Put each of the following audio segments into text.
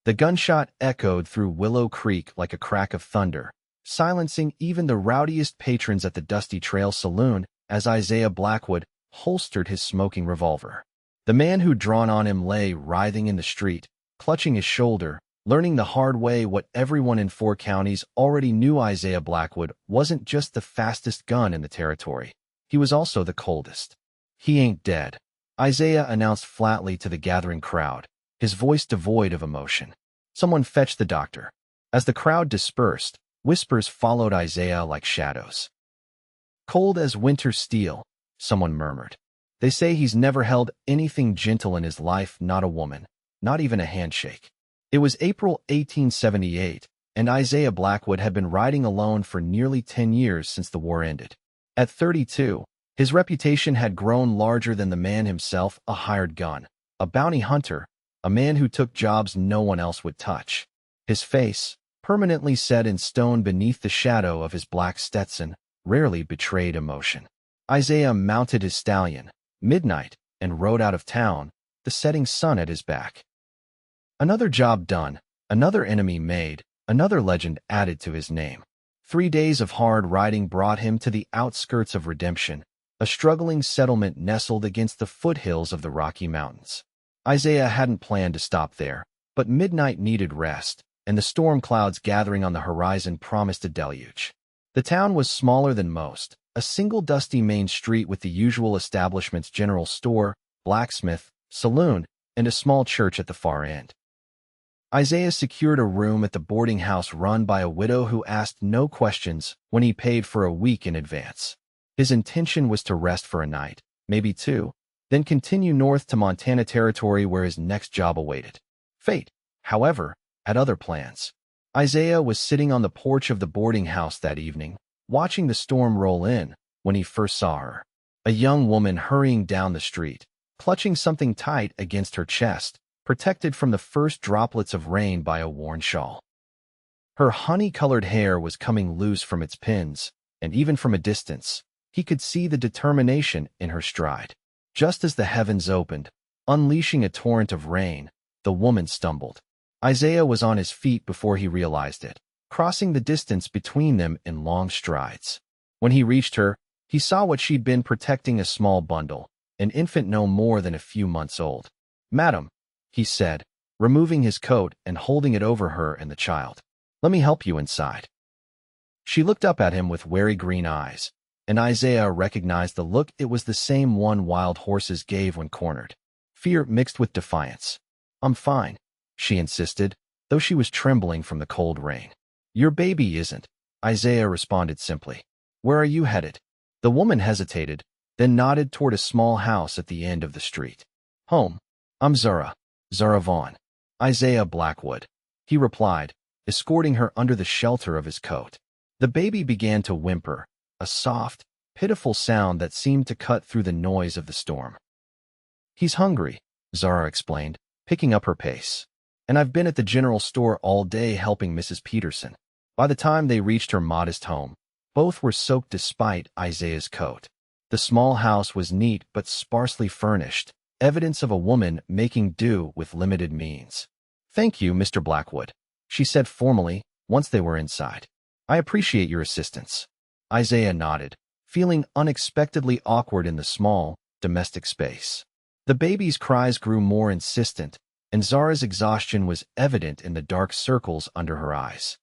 The gunshot echoed through Willow Creek like a crack of thunder, silencing even the rowdiest patrons at the Dusty Trail Saloon as Isaiah Blackwood holstered his smoking revolver. The man who'd drawn on him lay writhing in the street, clutching his shoulder, learning the hard way what everyone in 4 counties already knew. Isaiah Blackwood wasn't just the fastest gun in the territory. He was also the coldest. "He ain't dead," Isaiah announced flatly to the gathering crowd, his voice devoid of emotion. "Someone fetch the doctor." As the crowd dispersed, whispers followed Isaiah like shadows. "Cold as winter steel," someone murmured. "They say he's never held anything gentle in his life, not a woman, not even a handshake." It was April 1878, and Isaiah Blackwood had been riding alone for nearly 10 years since the war ended. At 32, his reputation had grown larger than the man himself, a hired gun, a bounty hunter, a man who took jobs no one else would touch. His face, permanently set in stone beneath the shadow of his black Stetson, rarely betrayed emotion. Isaiah mounted his stallion, Midnight, and rode out of town, the setting sun at his back. Another job done, another enemy made, another legend added to his name. 3 days of hard riding brought him to the outskirts of Redemption, a struggling settlement nestled against the foothills of the Rocky Mountains. Isaiah hadn't planned to stop there, but Midnight needed rest, and the storm clouds gathering on the horizon promised a deluge. The town was smaller than most, a single dusty main street with the usual establishments: general store, blacksmith, saloon, and a small church at the far end. Isaiah secured a room at the boarding house run by a widow who asked no questions when he paid for a week in advance. His intention was to rest for a night, maybe 2, then continue north to Montana Territory where his next job awaited. Fate, however, had other plans. Isaiah was sitting on the porch of the boarding house that evening, watching the storm roll in, when he first saw her. A young woman hurrying down the street, clutching something tight against her chest, protected from the first droplets of rain by a worn shawl. Her honey-colored hair was coming loose from its pins, and even from a distance, he could see the determination in her stride. Just as the heavens opened, unleashing a torrent of rain, the woman stumbled. Isaiah was on his feet before he realized it, crossing the distance between them in long strides. When he reached her, he saw what she'd been protecting: a small bundle, an infant no more than a few months old. "Madam," he said, removing his coat and holding it over her and the child. "Let me help you inside." She looked up at him with wary green eyes, and Isaiah recognized the look. It was the same one wild horses gave when cornered. Fear mixed with defiance. "I'm fine," she insisted, though she was trembling from the cold rain. "Your baby isn't," Isaiah responded simply. "Where are you headed?" The woman hesitated, then nodded toward a small house at the end of the street. "Home. I'm Zara Vaughn." "Isaiah Blackwood," he replied, escorting her under the shelter of his coat. The baby began to whimper, a soft, pitiful sound that seemed to cut through the noise of the storm. "He's hungry," Zara explained, picking up her pace. "And I've been at the general store all day helping Mrs. Peterson." By the time they reached her modest home, both were soaked despite Isaiah's coat. The small house was neat but sparsely furnished, evidence of a woman making do with limited means. "Thank you, Mr. Blackwood," she said formally once they were inside. "I appreciate your assistance." Isaiah nodded, feeling unexpectedly awkward in the small, domestic space. The baby's cries grew more insistent, and Zara's exhaustion was evident in the dark circles under her eyes.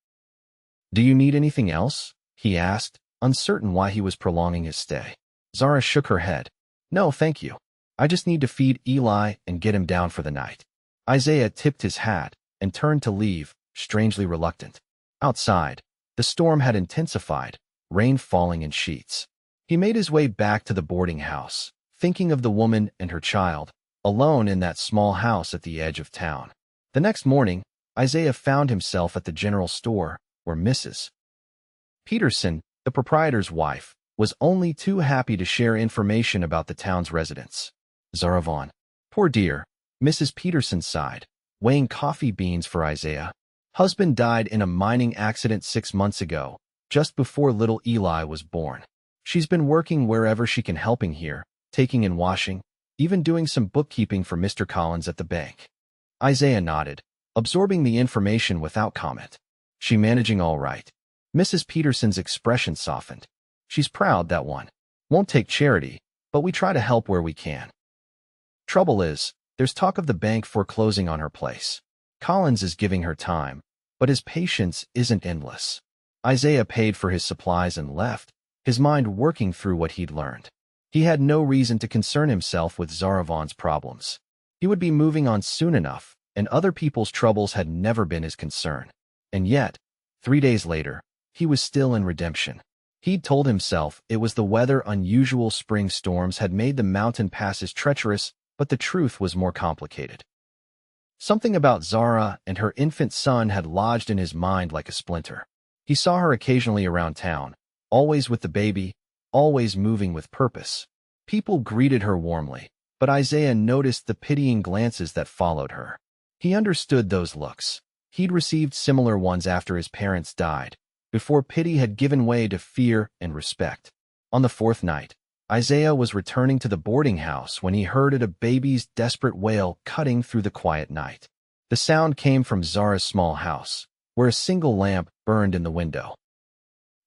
"Do you need anything else?" he asked, uncertain why he was prolonging his stay. Zara shook her head. "No, thank you. I just need to feed Eli and get him down for the night." Isaiah tipped his hat and turned to leave, strangely reluctant. Outside, the storm had intensified, rain falling in sheets. He made his way back to the boarding house, thinking of the woman and her child, alone in that small house at the edge of town. The next morning, Isaiah found himself at the general store, where Mrs. Peterson, the proprietor's wife, was only too happy to share information about the town's residents. Zara Vaughn. "Poor dear," Mrs. Peterson sighed, weighing coffee beans for Isaiah. "Husband died in a mining accident 6 months ago, just before little Eli was born. She's been working wherever she can, helping here, taking in washing, even doing some bookkeeping for Mr. Collins at the bank." Isaiah nodded, absorbing the information without comment. She managing all right. Mrs. Peterson's expression softened. She's proud, that one. Won't take charity, but we try to help where we can. Trouble is, there's talk of the bank foreclosing on her place. Collins is giving her time, but his patience isn't endless. Isaiah paid for his supplies and left, his mind working through what he'd learned. He had no reason to concern himself with Zara Vaughn's problems. He would be moving on soon enough, and other people's troubles had never been his concern. And yet, 3 days later, he was still in redemption. He'd told himself it was the weather. Unusual spring storms had made the mountain passes treacherous, but the truth was more complicated. Something about Zara and her infant son had lodged in his mind like a splinter. He saw her occasionally around town, always with the baby, always moving with purpose. People greeted her warmly, but Isaiah noticed the pitying glances that followed her. He understood those looks. He'd received similar ones after his parents died, before pity had given way to fear and respect. On the 4th night, Isaiah was returning to the boarding house when he heard a baby's desperate wail cutting through the quiet night. The sound came from Zara's small house, where a single lamp burned in the window.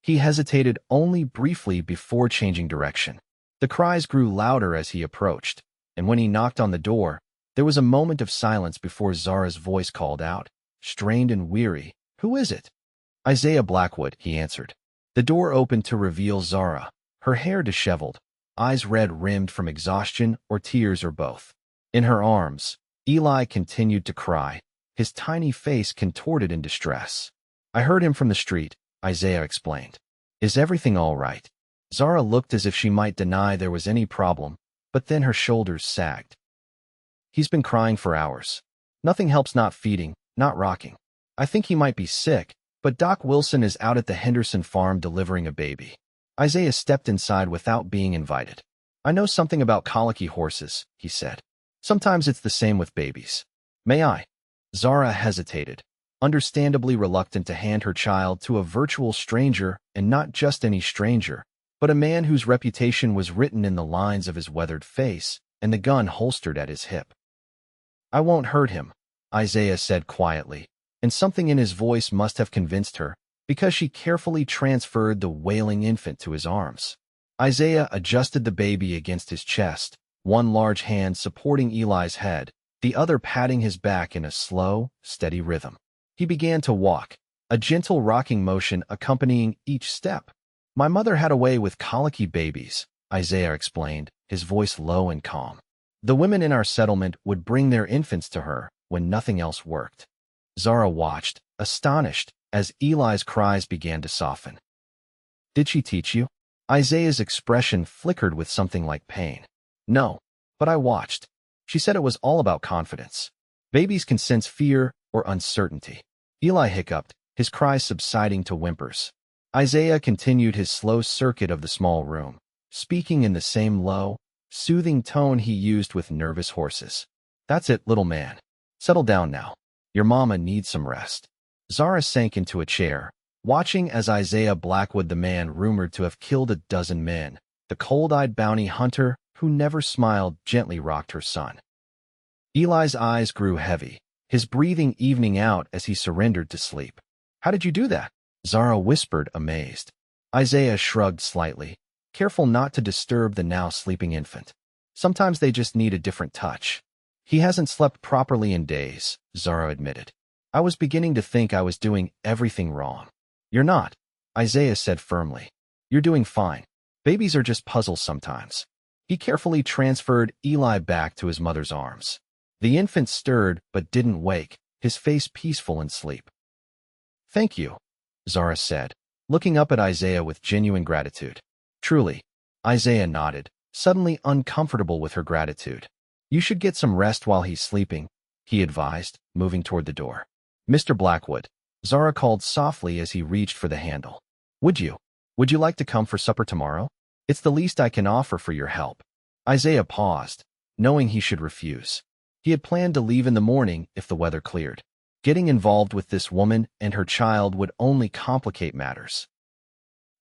He hesitated only briefly before changing direction. The cries grew louder as he approached, and when he knocked on the door, there was a moment of silence before Zara's voice called out, strained and weary, "Who is it?" "Isaiah Blackwood," he answered. The door opened to reveal Zara, her hair disheveled, eyes red-rimmed from exhaustion or tears or both. In her arms, Eli continued to cry, his tiny face contorted in distress. "I heard him from the street," Isaiah explained. "Is everything all right?" Zara looked as if she might deny there was any problem, but then her shoulders sagged. "He's been crying for hours. Nothing helps, not feeding, not rocking. I think he might be sick, but Doc Wilson is out at the Henderson farm delivering a baby." Isaiah stepped inside without being invited. "I know something about colicky horses," he said. "Sometimes it's the same with babies. May I?" Zara hesitated, understandably reluctant to hand her child to a virtual stranger, and not just any stranger, but a man whose reputation was written in the lines of his weathered face and the gun holstered at his hip. "I won't hurt him," Isaiah said quietly, and something in his voice must have convinced her, because she carefully transferred the wailing infant to his arms. Isaiah adjusted the baby against his chest, one large hand supporting Eli's head, the other patting his back in a slow, steady rhythm. He began to walk, a gentle rocking motion accompanying each step. "My mother had a way with colicky babies," Isaiah explained, his voice low and calm. "The women in our settlement would bring their infants to her when nothing else worked." Zara watched, astonished, as Eli's cries began to soften. "Did she teach you?" Isaiah's expression flickered with something like pain. "No, but I watched. She said it was all about confidence. Babies can sense fear or uncertainty." Eli hiccuped, his cries subsiding to whimpers. Isaiah continued his slow circuit of the small room, speaking in the same low, soothing tone he used with nervous horses. "That's it, little man. Settle down now. Your mama needs some rest." Zara sank into a chair, watching as Isaiah Blackwood, the man rumored to have killed a dozen men, the cold-eyed bounty hunter who never smiled, gently rocked her son. Eli's eyes grew heavy, his breathing evening out as he surrendered to sleep. "How did you do that?" Zara whispered, amazed. Isaiah shrugged slightly, careful not to disturb the now sleeping infant. "Sometimes they just need a different touch." "He hasn't slept properly in days," Zara admitted. "I was beginning to think I was doing everything wrong." "You're not," Isaiah said firmly. "You're doing fine. Babies are just puzzles sometimes." He carefully transferred Eli back to his mother's arms. The infant stirred but didn't wake, his face peaceful in sleep. "Thank you," Zara said, looking up at Isaiah with genuine gratitude. "Truly." Isaiah nodded, suddenly uncomfortable with her gratitude. "You should get some rest while he's sleeping," he advised, moving toward the door. "Mr. Blackwood," Zara called softly as he reached for the handle. Would you like to come for supper tomorrow? It's the least I can offer for your help." Isaiah paused, knowing he should refuse. He had planned to leave in the morning if the weather cleared. Getting involved with this woman and her child would only complicate matters.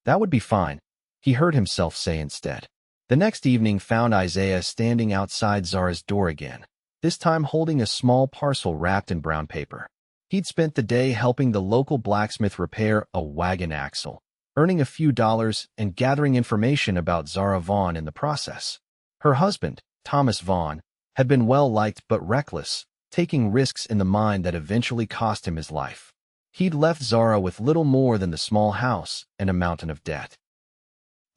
"That would be fine," he heard himself say instead. The next evening found Isaiah standing outside Zara's door again, this time holding a small parcel wrapped in brown paper. He'd spent the day helping the local blacksmith repair a wagon axle, earning a few dollars and gathering information about Zara Vaughn in the process. Her husband, Thomas Vaughn, had been well-liked but reckless, taking risks in the mine that eventually cost him his life. He'd left Zara with little more than the small house and a mountain of debt.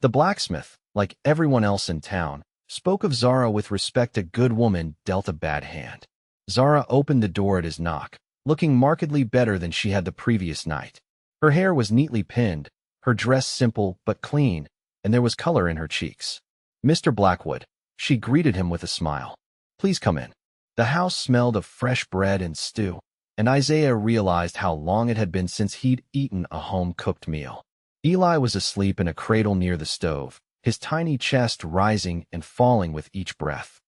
The blacksmith, like everyone else in town, spoke of Zara with respect. A good woman dealt a bad hand. Zara opened the door at his knock, looking markedly better than she had the previous night. Her hair was neatly pinned, her dress simple but clean, and there was color in her cheeks. "Mr. Blackwood," she greeted him with a smile. "Please come in." The house smelled of fresh bread and stew, and Isaiah realized how long it had been since he'd eaten a home-cooked meal. Eli was asleep in a cradle near the stove, his tiny chest rising and falling with each breath.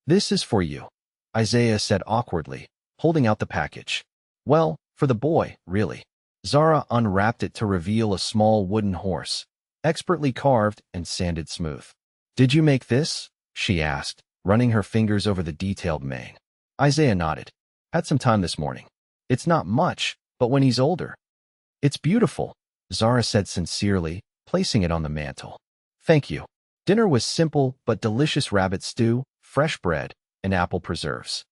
"This is for you," Isaiah said awkwardly, holding out the package. "Well, for the boy, really." Zara unwrapped it to reveal a small wooden horse, expertly carved and sanded smooth. "Did you make this?" she asked, running her fingers over the detailed mane. Isaiah nodded. "Had some time this morning. It's not much, but when he's older." "It's beautiful," Zara said sincerely, placing it on the mantel. "Thank you." Dinner was simple but delicious: rabbit stew, fresh bread, and apple preserves.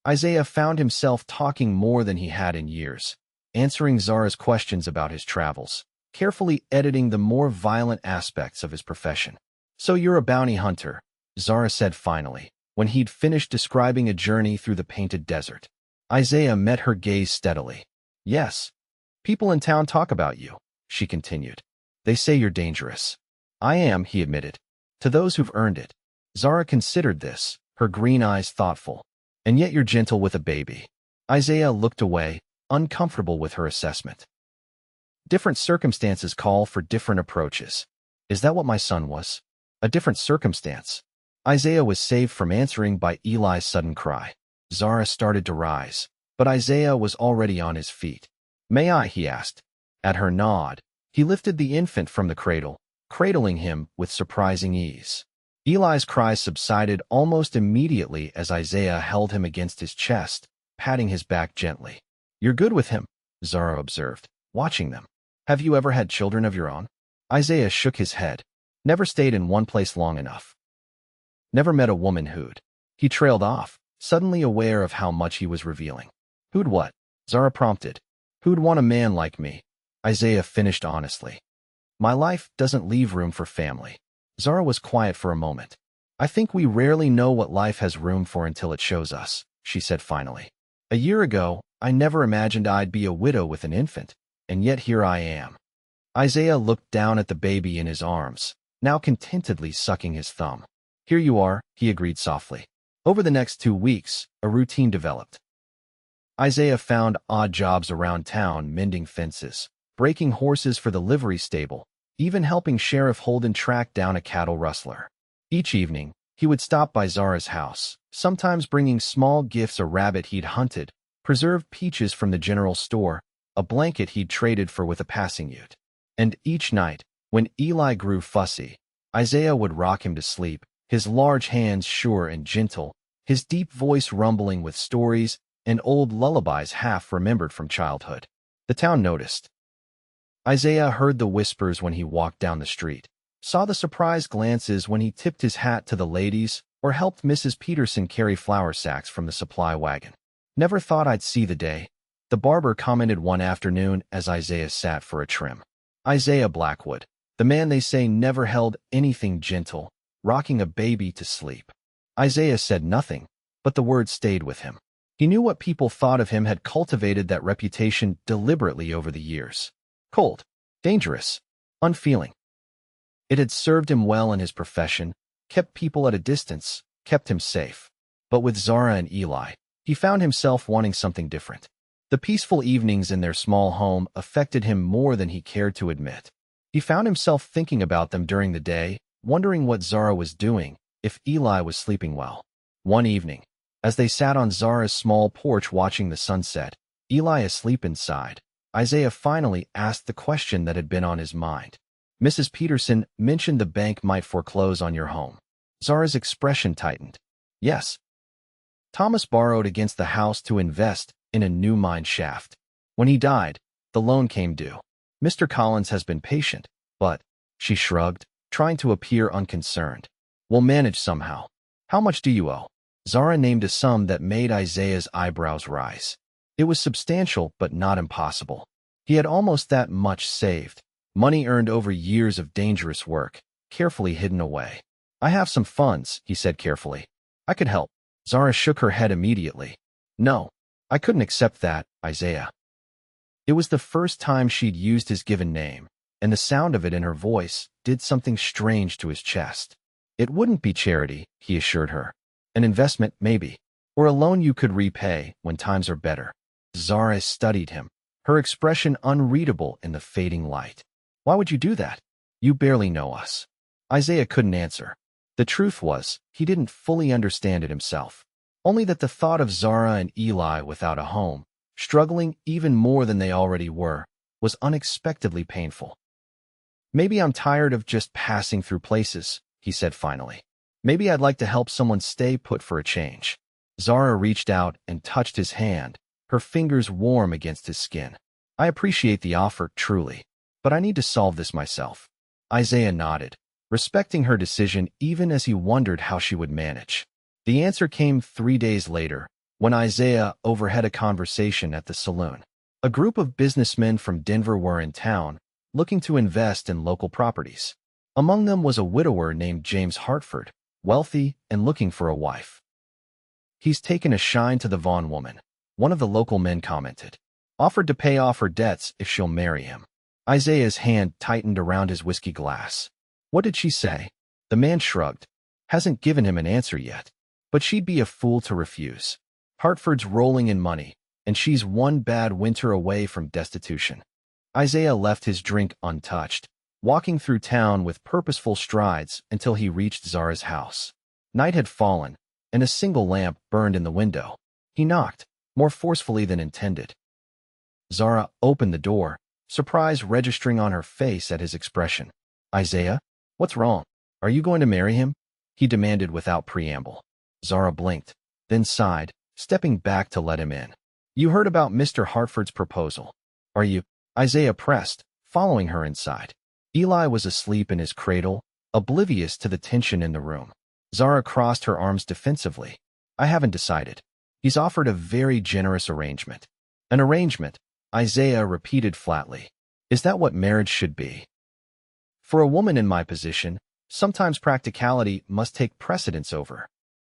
Isaiah found himself talking more than he had in years, answering Zara's questions about his travels, carefully editing the more violent aspects of his profession. "So you're a bounty hunter," Zara said finally, when he'd finished describing a journey through the painted desert. Isaiah met her gaze steadily. "Yes. People in town talk about you," she continued. "They say you're dangerous." "I am," he admitted. "To those who've earned it." Zara considered this, her green eyes thoughtful. "And yet you're gentle with a baby." Isaiah looked away, uncomfortable with her assessment. "Different circumstances call for different approaches." "Is that what my son was? A different circumstance?" Isaiah was saved from answering by Eli's sudden cry. Zara started to rise, but Isaiah was already on his feet. "May I?" he asked. At her nod, he lifted the infant from the cradle, cradling him with surprising ease. Eli's cries subsided almost immediately as Isaiah held him against his chest, patting his back gently. "You're good with him," Zara observed, watching them. "Have you ever had children of your own?" Isaiah shook his head. "Never stayed in one place long enough. Never met a woman who'd—" He trailed off, suddenly aware of how much he was revealing. "Who'd what?" Zara prompted. "Who'd want a man like me?" Isaiah finished honestly. "My life doesn't leave room for family." Zara was quiet for a moment. "I think we rarely know what life has room for until it shows us," she said finally. "A year ago, I never imagined I'd be a widow with an infant, and yet here I am." Isaiah looked down at the baby in his arms, now contentedly sucking his thumb. "Here you are," he agreed softly. Over the next 2 weeks, a routine developed. Isaiah found odd jobs around town, mending fences, breaking horses for the livery stable, even helping Sheriff Holden track down a cattle rustler. Each evening, he would stop by Zara's house, sometimes bringing small gifts: a rabbit he'd hunted, preserved peaches from the general store, a blanket he'd traded for with a passing ute. And each night, when Eli grew fussy, Isaiah would rock him to sleep, his large hands sure and gentle, his deep voice rumbling with stories and old lullabies half remembered from childhood. The town noticed. Isaiah heard the whispers when he walked down the street, saw the surprised glances when he tipped his hat to the ladies or helped Mrs. Peterson carry flour sacks from the supply wagon. "Never thought I'd see the day," the barber commented one afternoon as Isaiah sat for a trim. Isaiah Blackwood, the man they say never held anything gentle, rocking a baby to sleep. Isaiah said nothing, but the words stayed with him. He knew what people thought of him had cultivated that reputation deliberately over the years. Cold, dangerous, unfeeling. It had served him well in his profession, kept people at a distance, kept him safe. But with Zara and Eli, he found himself wanting something different. The peaceful evenings in their small home affected him more than he cared to admit. He found himself thinking about them during the day, wondering what Zara was doing, if Eli was sleeping well. One evening, as they sat on Zara's small porch watching the sunset, Eli asleep inside, Isaiah finally asked the question that had been on his mind. "Mrs. Peterson mentioned the bank might foreclose on your home." Zara's expression tightened. "Yes. Thomas borrowed against the house to invest in a new mine shaft. When he died, the loan came due. Mr. Collins has been patient, but, she shrugged, trying to appear unconcerned. We'll manage somehow. How much do you owe? Zara named a sum that made Isaiah's eyebrows rise. It was substantial, but not impossible. He had almost that much saved, money earned over years of dangerous work, carefully hidden away. I have some funds, he said carefully. I could help. Zara shook her head immediately. No, I couldn't accept that, Isaiah. It was the first time she'd used his given name, and the sound of it in her voice did something strange to his chest. It wouldn't be charity, he assured her. An investment, maybe, or a loan you could repay when times are better. Zara studied him, her expression unreadable in the fading light. Why would you do that? You barely know us. Isaiah couldn't answer. The truth was, he didn't fully understand it himself. Only that the thought of Zara and Eli without a home, struggling even more than they already were, was unexpectedly painful. Maybe I'm tired of just passing through places, he said finally. Maybe I'd like to help someone stay put for a change. Zara reached out and touched his hand, her fingers warm against his skin. I appreciate the offer, truly, but I need to solve this myself. Isaiah nodded, respecting her decision even as he wondered how she would manage. The answer came 3 days later, when Isaiah overheard a conversation at the saloon. A group of businessmen from Denver were in town, looking to invest in local properties. Among them was a widower named James Hartford, wealthy and looking for a wife. He's taken a shine to the Vaughn woman, one of the local men commented. Offered to pay off her debts if she'll marry him. Isaiah's hand tightened around his whiskey glass. What did she say? The man shrugged. Hasn't given him an answer yet. But she'd be a fool to refuse. Hartford's rolling in money, and she's one bad winter away from destitution. Isaiah left his drink untouched, walking through town with purposeful strides until he reached Zara's house. Night had fallen, and a single lamp burned in the window. He knocked, more forcefully than intended. Zara opened the door, surprise registering on her face at his expression. Isaiah? What's wrong? Are you going to marry him? He demanded without preamble. Zara blinked, then sighed, stepping back to let him in. You heard about Mr. Hartford's proposal. Are you? Isaiah pressed, following her inside. Eli was asleep in his cradle, oblivious to the tension in the room. Zara crossed her arms defensively. I haven't decided. He's offered a very generous arrangement. An arrangement, Isaiah repeated flatly. Is that what marriage should be? For a woman in my position, sometimes practicality must take precedence over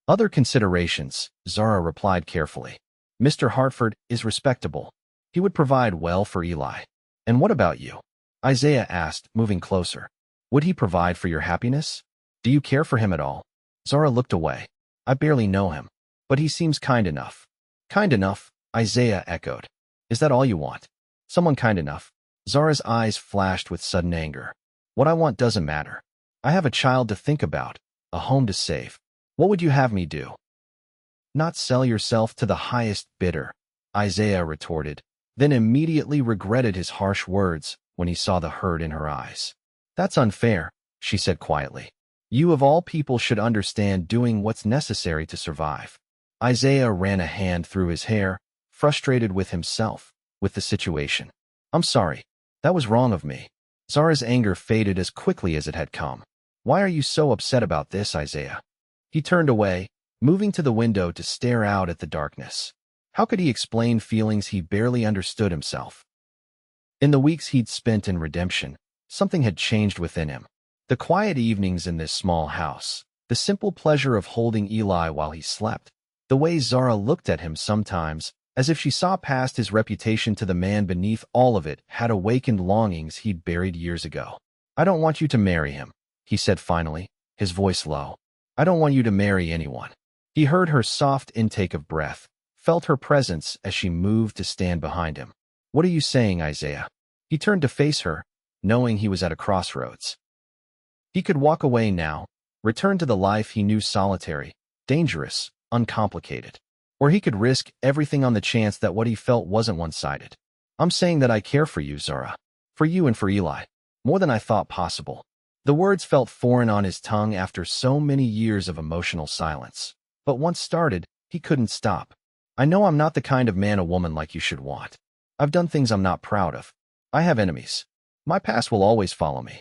other considerations, Zara replied carefully. Mr. Hartford is respectable. He would provide well for Eli. And what about you? Isaiah asked, moving closer. Would he provide for your happiness? Do you care for him at all? Zara looked away. I barely know him, but he seems kind enough. Kind enough, Isaiah echoed. Is that all you want? Someone kind enough? Zara's eyes flashed with sudden anger. What I want doesn't matter. I have a child to think about, a home to save. What would you have me do? Not sell yourself to the highest bidder, Isaiah retorted, then immediately regretted his harsh words when he saw the hurt in her eyes. That's unfair, she said quietly. You of all people should understand doing what's necessary to survive. Isaiah ran a hand through his hair, frustrated with himself, with the situation. I'm sorry. That was wrong of me. Zara's anger faded as quickly as it had come. Why are you so upset about this, Isaiah? He turned away, moving to the window to stare out at the darkness. How could he explain feelings he barely understood himself? In the weeks he'd spent in redemption, something had changed within him. The quiet evenings in this small house, the simple pleasure of holding Eli while he slept, the way Zara looked at him sometimes, as if she saw past his reputation to the man beneath all of it, had awakened longings he'd buried years ago. I don't want you to marry him, he said finally, his voice low. I don't want you to marry anyone. He heard her soft intake of breath, felt her presence as she moved to stand behind him. What are you saying, Isaiah? He turned to face her, knowing he was at a crossroads. He could walk away now, return to the life he knew solitary, dangerous, uncomplicated. Or he could risk everything on the chance that what he felt wasn't one-sided. I'm saying that I care for you, Zara. For you and for Eli. More than I thought possible. The words felt foreign on his tongue after so many years of emotional silence. But once started, he couldn't stop. I know I'm not the kind of man a woman like you should want. I've done things I'm not proud of. I have enemies. My past will always follow me.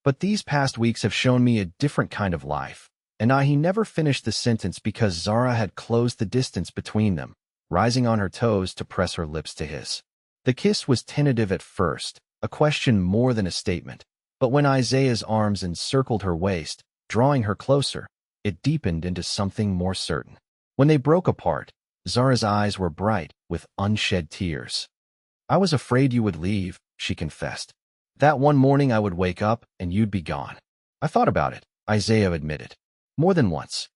But these past weeks have shown me a different kind of life. And he never finished the sentence because Zara had closed the distance between them, rising on her toes to press her lips to his. The kiss was tentative at first, a question more than a statement. But when Isaiah's arms encircled her waist, drawing her closer, it deepened into something more certain. When they broke apart, Zara's eyes were bright with unshed tears. I was afraid you would leave, she confessed. That one morning I would wake up and you'd be gone. I thought about it, Isaiah admitted. More than once.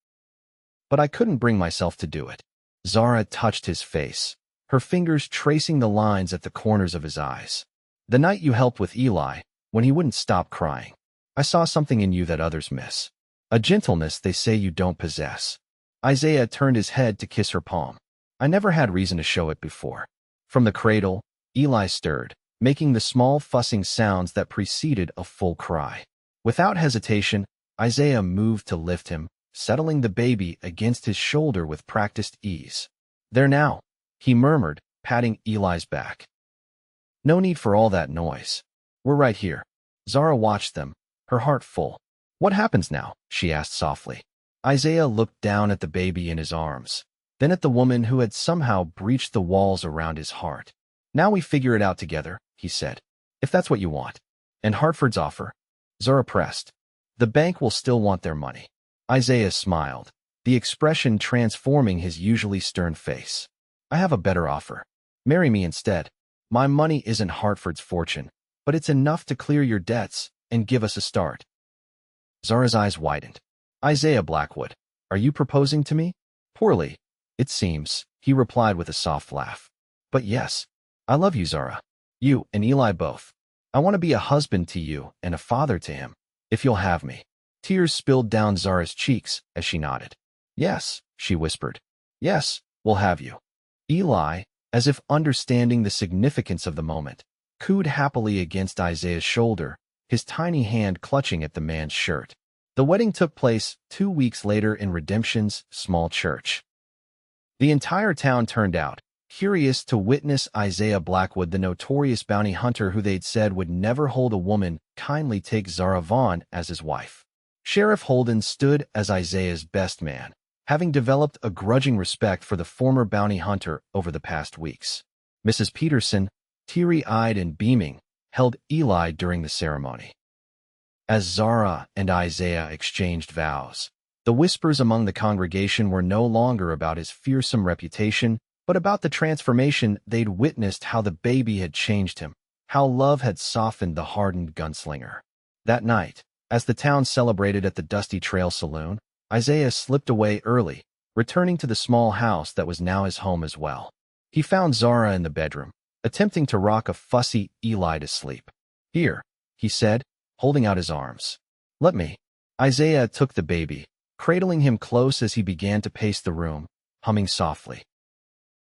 But I couldn't bring myself to do it. Zara touched his face, her fingers tracing the lines at the corners of his eyes. The night you helped with Eli, when he wouldn't stop crying, I saw something in you that others miss. A gentleness they say you don't possess. Isaiah turned his head to kiss her palm. I never had reason to show it before. From the cradle, Eli stirred, making the small fussing sounds that preceded a full cry. Without hesitation, Isaiah moved to lift him, settling the baby against his shoulder with practiced ease. There now, he murmured, patting Eli's back. No need for all that noise. We're right here. Zara watched them, her heart full. What happens now? She asked softly. Isaiah looked down at the baby in his arms, then at the woman who had somehow breached the walls around his heart. Now we figure it out together, he said. If that's what you want. And Hartford's offer? Zara pressed. The bank will still want their money. Isaiah smiled, the expression transforming his usually stern face. I have a better offer. Marry me instead. My money isn't Hartford's fortune, but it's enough to clear your debts and give us a start. Zara's eyes widened. Isaiah Blackwood, are you proposing to me? Poorly, it seems, he replied with a soft laugh. But yes, I love you, Zara. You and Eli both. I want to be a husband to you and a father to him. If you'll have me. Tears spilled down Zara's cheeks as she nodded. Yes, she whispered. Yes, we'll have you. Eli, as if understanding the significance of the moment, cooed happily against Isaiah's shoulder, his tiny hand clutching at the man's shirt. The wedding took place 2 weeks later in Redemption's small church. The entire town turned out, curious to witness Isaiah Blackwood, the notorious bounty hunter who they'd said would never hold a woman, kindly take Zara Vaughn as his wife. Sheriff Holden stood as Isaiah's best man, having developed a grudging respect for the former bounty hunter over the past weeks. Mrs. Peterson, teary-eyed and beaming, held Eli during the ceremony. As Zara and Isaiah exchanged vows, the whispers among the congregation were no longer about his fearsome reputation, but about the transformation they'd witnessed, how the baby had changed him, how love had softened the hardened gunslinger. That night, as the town celebrated at the Dusty Trail Saloon, Isaiah slipped away early, returning to the small house that was now his home as well. He found Zara in the bedroom, attempting to rock a fussy Eli to sleep. Here, he said, holding out his arms. Let me. Isaiah took the baby, cradling him close as he began to pace the room, humming softly.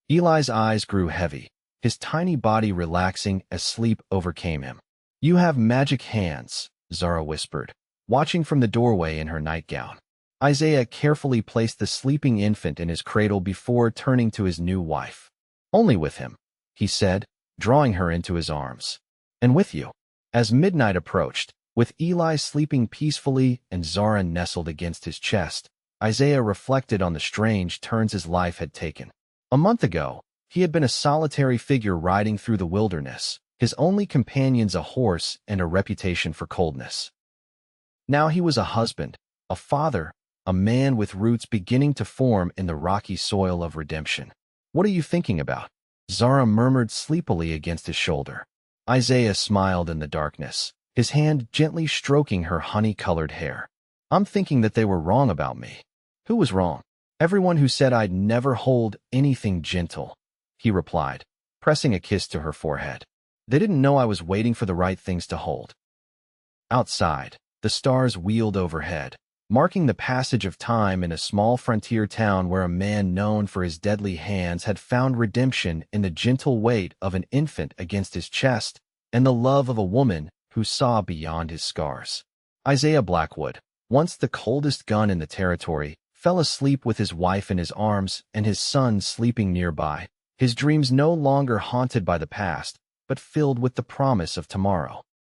Eli's eyes grew heavy, his tiny body relaxing as sleep overcame him. You have magic hands, Zara whispered, watching from the doorway in her nightgown. Isaiah carefully placed the sleeping infant in his cradle before turning to his new wife. Only with him, he said, drawing her into his arms. And with you. As midnight approached, with Eli sleeping peacefully and Zara nestled against his chest, Isaiah reflected on the strange turns his life had taken. A month ago, he had been a solitary figure riding through the wilderness, his only companions a horse and a reputation for coldness. Now he was a husband, a father, a man with roots beginning to form in the rocky soil of redemption. What are you thinking about? Zara murmured sleepily against his shoulder. Isaiah smiled in the darkness, his hand gently stroking her honey-colored hair. I'm thinking that they were wrong about me. Who was wrong? Everyone who said I'd never hold anything gentle, he replied, pressing a kiss to her forehead. They didn't know I was waiting for the right things to hold. Outside, the stars wheeled overhead, marking the passage of time in a small frontier town where a man known for his deadly hands had found redemption in the gentle weight of an infant against his chest and the love of a woman who saw beyond his scars. Isaiah Blackwood, once the coldest gun in the territory, fell asleep with his wife in his arms and his son sleeping nearby, his dreams no longer haunted by the past, but filled with the promise of tomorrow.